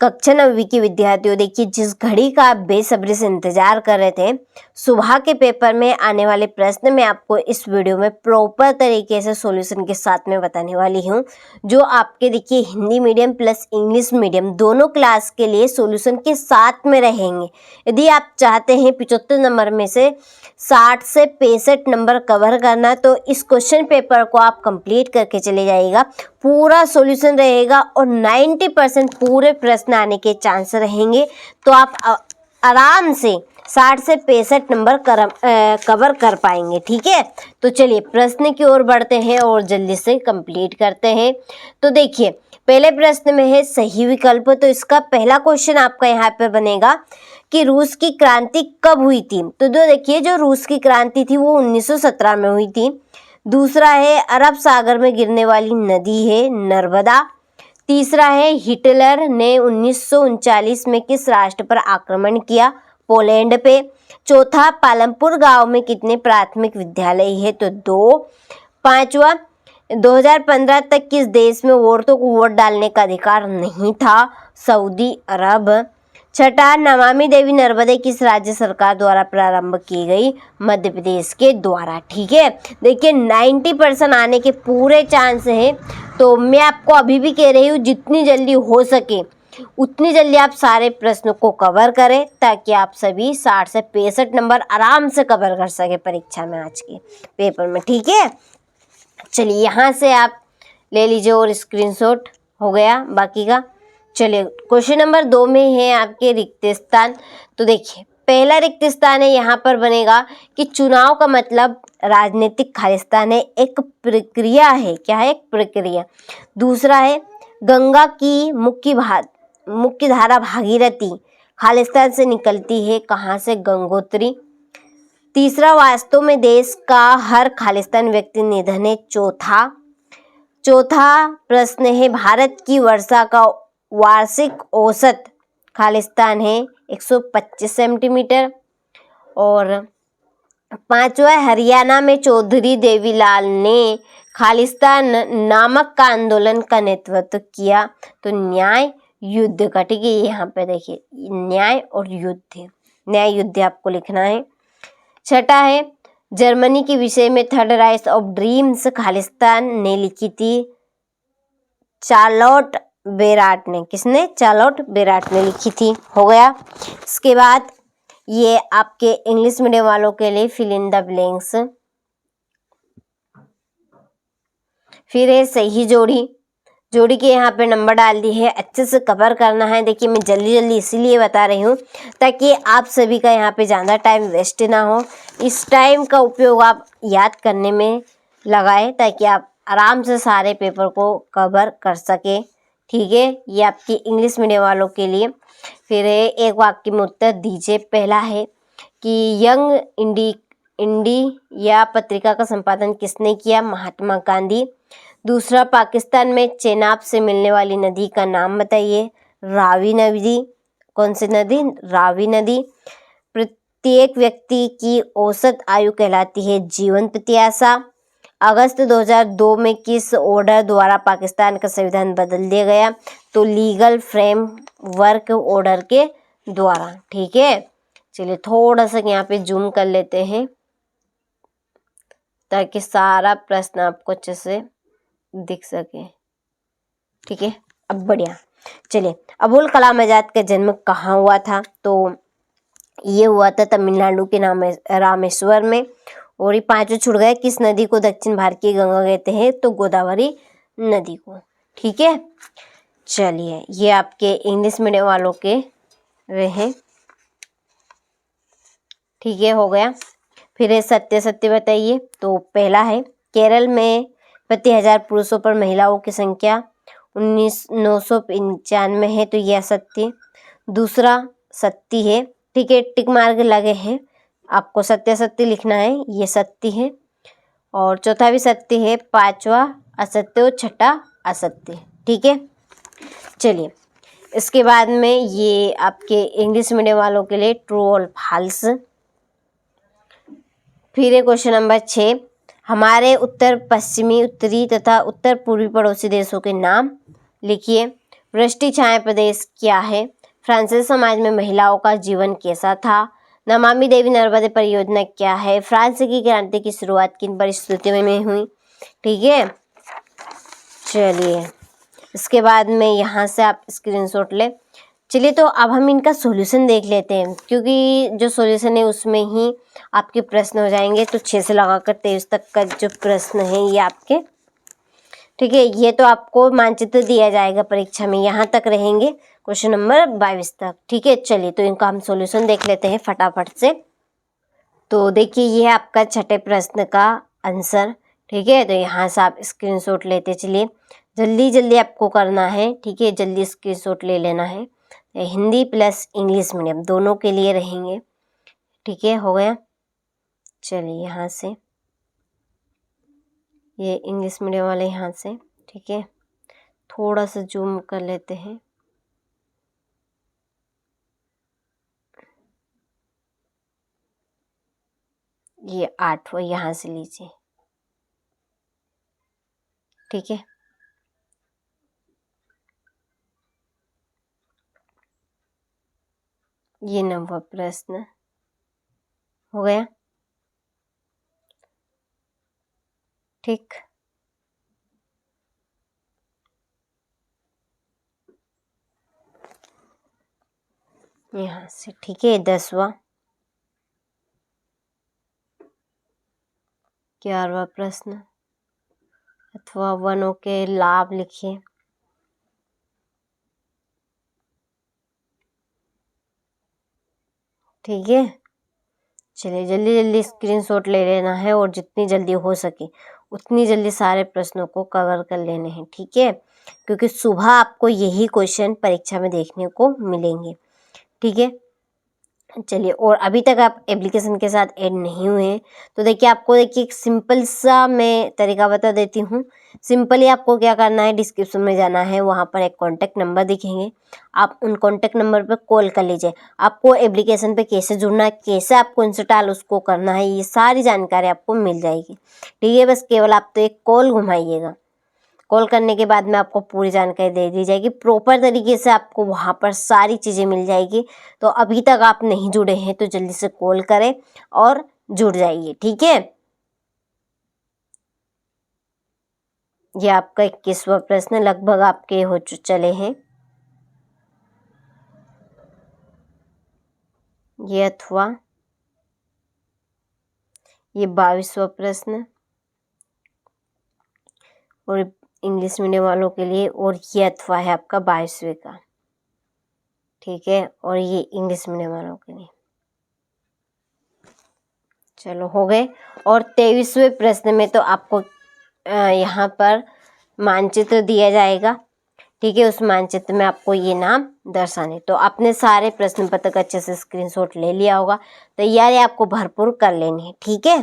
कक्षा 9वीं के विद्यार्थियों, देखिए जिस घड़ी का आप बेसब्री से इंतजार कर रहे थे, सुबह के पेपर में आने वाले प्रश्न मैं आपको इस वीडियो में प्रॉपर तरीके से सॉल्यूशन के साथ में बताने वाली हूँ, जो आपके देखिए Hindi medium plus English medium दोनों क्लास के लिए सॉल्यूशन के साथ में रहेंगे। यदि आप चाहते हैं 75 नंबर में से 60 से 65 नंबर कवर करना, तो इस क्वेश्चन पेपर को आप कंप्लीट करके चले जाइएगा। पूरा सॉल्यूशन रहेगा और 90% पूरे प्रश्न आने के चांस रहेंगे, तो आप आराम से 60 से 65 नंबर कवर कर पाएंगे। ठीक है, तो चलिए प्रश्न की ओर बढ़ते हैं और जल्दी से कंप्लीट करते हैं। तो देखिए पहले प्रश्न में है सही विकल्प। तो इसका पहला क्वेश्चन आपका यहाँ पर बनेगा कि रूस की क्रांति कब हुई थी। तो देखिए जो रूस की क्रांति थी वो 1917 में हुई थी। दूसरा है अरब सागर में गिरने वाली नदी है नर्मदा। तीसरा है हिटलर ने 1939 में किस राष्ट्र पर आक्रमण किया, पोलैंड पे। चौथा पालमपुर गांव में कितने प्राथमिक विद्यालय है, तो 2। पांचवा 2015 तक किस देश में औरतों को वोट डालने का अधिकार नहीं था, सऊदी अरब। छठा नमामि देवी नर्मदे किस राज्य सरकार द्वारा प्रारंभ की गई, मध्य प्रदेश के द्वारा। ठीक है, देखिए 90% आने के पूरे चांस हैं। तो मैं आपको अभी भी कह रही हूँ जितनी जल्दी हो सके उतनी जल्दी आप सारे प्रश्नों को कवर करें, ताकि आप सभी 60 से 65 नंबर आराम से कवर कर सके परीक्षा में आज के पेपर में। ठीक है, चलिए यहाँ से आप ले लीजिए और स्क्रीनशॉट हो गया बाकी का। चलिए क्वेश्चन नंबर 2 में है आपके रिक्त स्थान। तो देखिए पहला रिक्त स्थान है यहाँ पर बनेगा कि चुनाव का मतलब राजनीतिक खालिस्तान है, एक प्रक्रिया है। क्या है, एक प्रक्रिया। दूसरा है गंगा की मुख्य धारा भागीरथी खालिस्तान से निकलती है, कहाँ से, गंगोत्री। तीसरा वास्तव में देश का हर खालिस्तान व्यक्ति निधन है। चौथा प्रश्न है भारत की वर्षा का वार्षिक औसत खालिस्तान है 125 सेंटीमीटर। और पांचवा हरियाणा में चौधरी देवीलाल ने खालिस्तान नामक का आंदोलन का नेतृत्व किया, तो न्याय युद्ध का। ठीक है, यहाँ पे देखिए न्याय और युद्ध, न्याय युद्ध आपको लिखना है। छठा है जर्मनी के विषय में third rise of dreams Khalistan ने लिखी थी, चार्लोट बेराट ने। किसने, चार्लोट बेराट ने लिखी थी। हो गया। इसके बाद ये आपके इंग्लिश मीडियम वालों के लिए फिल इन द ब्लैंक्स। फिर है सही जोड़ी के यहाँ पे नंबर डाल दी है, अच्छे से कवर करना है। देखिए मैं जल्दी इसीलिए बता रही हूँ ताकि आप सभी का यहाँ पे ज़्यादा टाइम वेस्ट ना हो। इस टाइम का उपयोग आप याद करने में लगाएं, ताकि आप आराम से सारे पेपर को कवर कर सके। ठीक है, ये आपकी इंग्लिश मीडियम वालों के लिए। फिर है एक वाक्य में उत्तर दीजिए। पहला है कि यंग इंडिया पत्रिका का संपादन किसने किया, महात्मा गांधी। दूसरा पाकिस्तान में चेनाब से मिलने वाली नदी का नाम बताइए, रावी नदी। कौन सी नदी, रावी नदी। प्रत्येक व्यक्ति की औसत आयु कहलाती है जीवन प्रत्याशा। अगस्त 2002 में किस ऑर्डर द्वारा पाकिस्तान का संविधान बदल दिया गया, तो लीगल फ्रेमवर्क ऑर्डर के द्वारा। ठीक है, चलिए थोड़ा सा यहाँ पे जूम कर लेते हैं ताकि सारा प्रश्न आपको अच्छे से दिख सके। ठीक है, अब बढ़िया। चलिए अबुल कलाम आजाद का जन्म कहाँ हुआ था, तो ये हुआ था तमिलनाडु के रामेश्वर में। और ये पांचों छुड़ गए, किस नदी को दक्षिण भारत की गंगा कहते हैं, तो गोदावरी नदी को। ठीक है, चलिए ये आपके इंग्लिश मीडियम वालों के रहे। ठीक है, हो गया। फिर है सत्य बताइए। तो पहला है केरल में प्रति 1000 पुरुषों पर महिलाओं की संख्या 995 है, तो यह सत्य। दूसरा सत्य है। ठीक है, टिक मार्क लगे हैं, आपको सत्य लिखना है, ये सत्य है। और चौथा भी सत्य है, पांचवा असत्य और छठा असत्य। ठीक है, चलिए इसके बाद में ये आपके इंग्लिश मीडियम वालों के लिए ट्रू और फॉल्स। फिर है क्वेश्चन नंबर 6, हमारे उत्तर पश्चिमी, उत्तरी तथा उत्तर पूर्वी पड़ोसी देशों के नाम लिखिए। वृष्टि छाया प्रदेश क्या है? फ्रांसीसी समाज में महिलाओं का जीवन कैसा था? नमामि देवी नर्मदे परियोजना क्या है? फ्रांस की क्रांति की शुरुआत किन परिस्थितियों में हुई? ठीक है, चलिए इसके बाद में यहाँ से आप स्क्रीनशॉट ले। चलिए तो अब हम इनका सॉल्यूशन देख लेते हैं, क्योंकि जो सॉल्यूशन है उसमें ही आपके प्रश्न हो जाएंगे। तो 6 से लगाकर 23 तक का जो प्रश्न है ये आपके, ठीक है, ये तो आपको मानचित्र दिया जाएगा परीक्षा में, यहाँ तक रहेंगे क्वेश्चन नंबर 22 तक। ठीक है, चलिए तो इनका हम सॉल्यूशन देख लेते हैं फटाफट से। तो देखिए ये है आपका छठे प्रश्न का आंसर। ठीक है, तो यहाँ से आप स्क्रीनशॉट लेते चलिए, जल्दी जल्दी आपको करना है। ठीक है, जल्दी स्क्रीनशॉट ले लेना है। हिंदी प्लस इंग्लिश मीडियम दोनों के लिए रहेंगे। ठीक है, हो गया। चलिए यहाँ से ये इंग्लिश मीडियम वाले यहाँ से, ठीक है, थोड़ा सा जूम कर लेते हैं। ये 8वां यहाँ से लीजिए। ठीक है, ये 9वां प्रश्न हो गया। ठीक, यहाँ से, ठीक है, 10वां। 11वां प्रश्न अथवा वनों के लाभ लिखिए। ठीक है, चलिए जल्दी जल्दी स्क्रीनशॉट ले लेना है और जितनी जल्दी हो सके उतनी जल्दी सारे प्रश्नों को कवर कर लेने हैं। ठीक है, क्योंकि सुबह आपको यही क्वेश्चन परीक्षा में देखने को मिलेंगे। ठीक है, चलिए, और अभी तक आप एप्लीकेशन के साथ ऐड नहीं हुए हैं तो देखिए आपको, देखिए एक सिंपल सा मैं तरीका बता देती हूँ। सिंपली आपको क्या करना है, डिस्क्रिप्शन में जाना है, वहाँ पर एक कॉन्टैक्ट नंबर दिखेंगे, आप उन कॉन्टैक्ट नंबर पर कॉल कर लीजिए। आपको एप्लीकेशन पे कैसे जुड़ना है, कैसे आपको इंस्टॉल उसको करना है, ये सारी जानकारी आपको मिल जाएगी। ठीक है, बस केवल आप तो एक कॉल घुमाइएगा। कॉल करने के बाद में आपको पूरी जानकारी दे दी जाएगी, प्रॉपर तरीके से आपको वहाँ पर सारी चीज़ें मिल जाएगी। तो अभी तक आप नहीं जुड़े हैं तो जल्दी से कॉल करें और जुड़ जाइए। ठीक है, ये आपका 21वां प्रश्न लगभग आपके हो चले हैं। ये अथवा ये 22वां प्रश्न और इंग्लिश मीडियम वालों के लिए, और ये अथवा है आपका 22वें का। ठीक है, और ये इंग्लिश मीडियम वालों के लिए। चलो हो गए। और 23वें प्रश्न में तो आपको यहाँ पर मानचित्र दिया जाएगा। ठीक है, उस मानचित्र में आपको ये नाम दर्शाने। तो आपने सारे प्रश्न पत्र का अच्छे से स्क्रीनशॉट ले लिया होगा, तैयारी आपको भरपूर कर लेनी है। ठीक है।